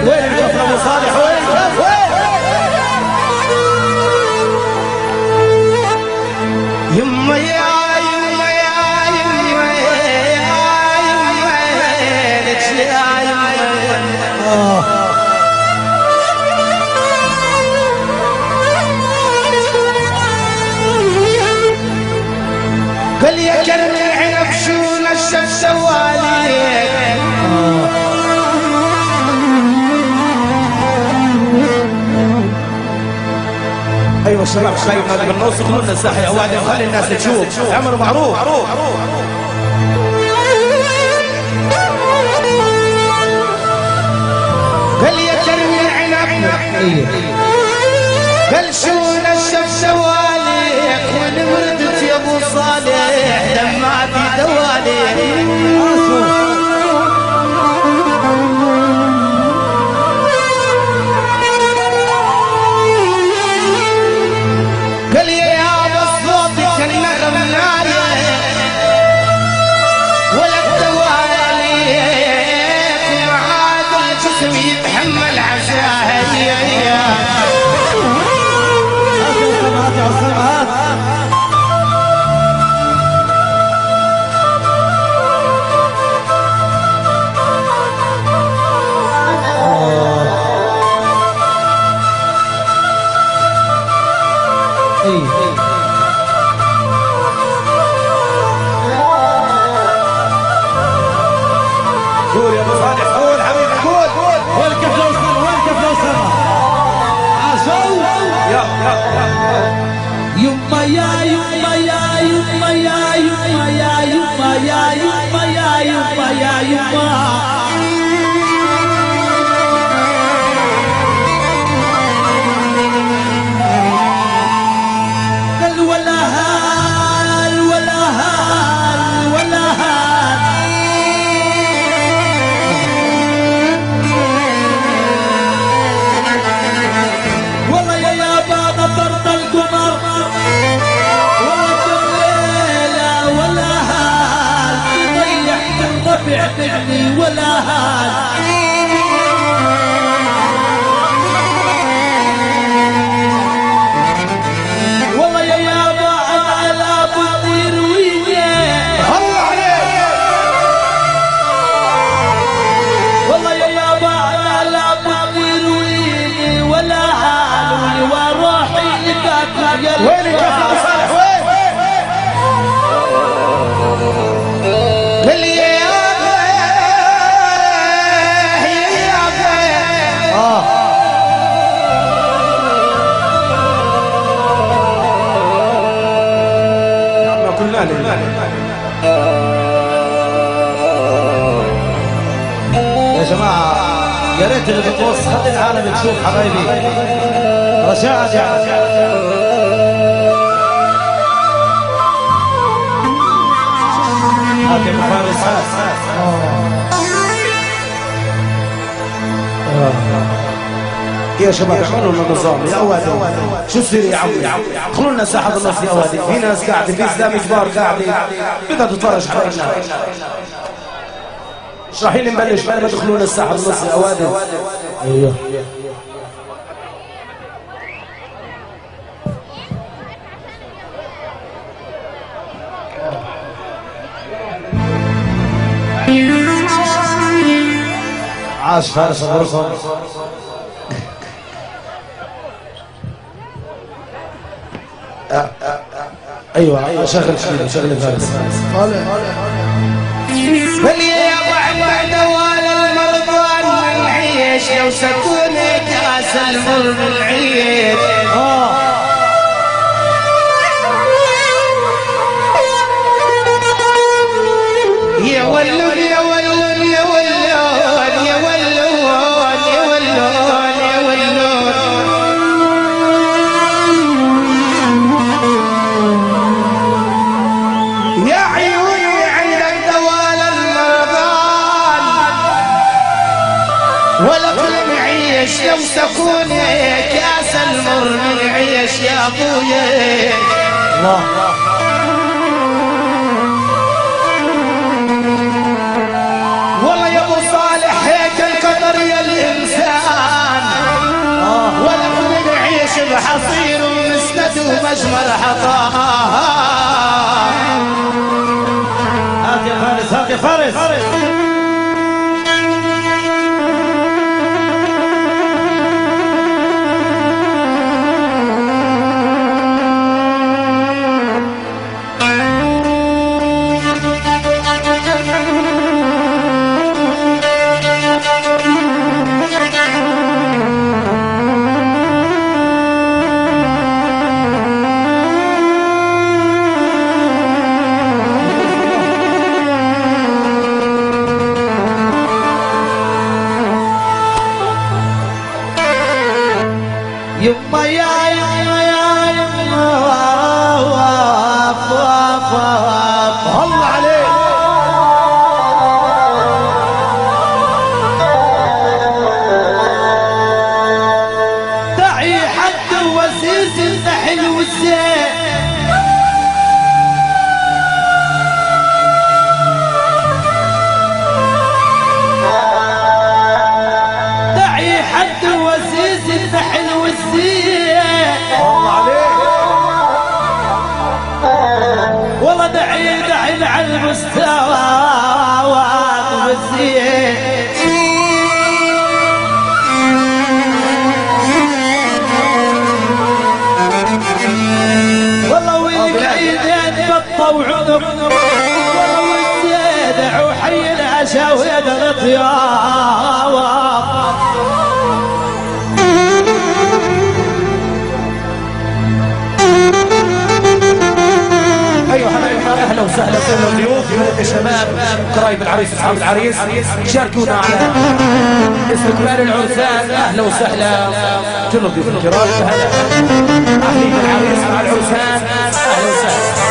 وين الكف ابو صالح؟ وين الكف؟ وين؟ يما يا يما يا يما يا يما لك يا يما قال يا كرم العنب شو نشف سواليك ايوه شباب خلينا بالنص خلونا الساحه وبعدين خلي الناس تشوف عمرو معروف قال يا كرم العنب قال شو نشف سواليك ونمردت يا ابو صالح دمعتي دواليك قال يا بالصوت كالنغم نايم ولا الدواليك وعاد الجسم يتحمل عشاها قول يا ابو صالح قول حبيبي قول وين كيف لو سما وين كيف لو سما عاشوا يما يا يما يا يما يا يما يا يما يا يما يا يما يا يما قال ولا هال ولا هال ولا هال والله يا يابا نطرت القمر ولا ولا هال ضيعت الربع مني ولا هال والله يا يابا على بطير وياه والله يا يابا على بطير ويني ولا حالي وروحي لكاك يا وين الكف ابو صالح؟ وين؟ قال يا كلنا يا جماعه يا ريت اللي بالنص خلي العالم تشوف حبايبي رشاد حاكم فارس يا شباب اعملوا لنا نظام يا اوادي شو تصير يا عمي خلوا لنا ساحه بالنص يا اوادي في ناس قاعده في اسلام كبار قاعدين بدها تتفرج علينا مش رايحين نبلش بقى ما تدخلوا لنا الساحه بالنص يا اوادي ايوه عاش فارس غرفه ايوه شغل فارس قال يا بعد دوال المرضان والعيش لو سكوني كاس المر بالعيش يا ولون يا ولون يا ولون يا ولون يا ولون يا ولون يا عيوني عندك دوال المرضان ولك المعيش لو سكوني كاس المر من عيش يا ابويا الله والله يا ابو صالح هيك القدر يا الانسان أجمل عطاء. هات يا فارس هات يا فارس. يما يا يما يا يما واف واف واف الله عليك. دعي حد وسيس انت حلو الزين. دعي حد وسيس انت حلو الزين. الله عليك. والله دعي دعي على المستوى والزين. والله ويلك عيدين بطة وعنق. والله والزيدع وحي العشا ويد الطياب. ايوه اهلا وسهلا كل الضيوف بلد الشباب قرايب العريس اصحاب العريس شاركونا على استقبال العرسان. اهلا وسهلا كل الضيوف الكرام. هلا اهلين العريس مع العرسان. اهلا وسهلا.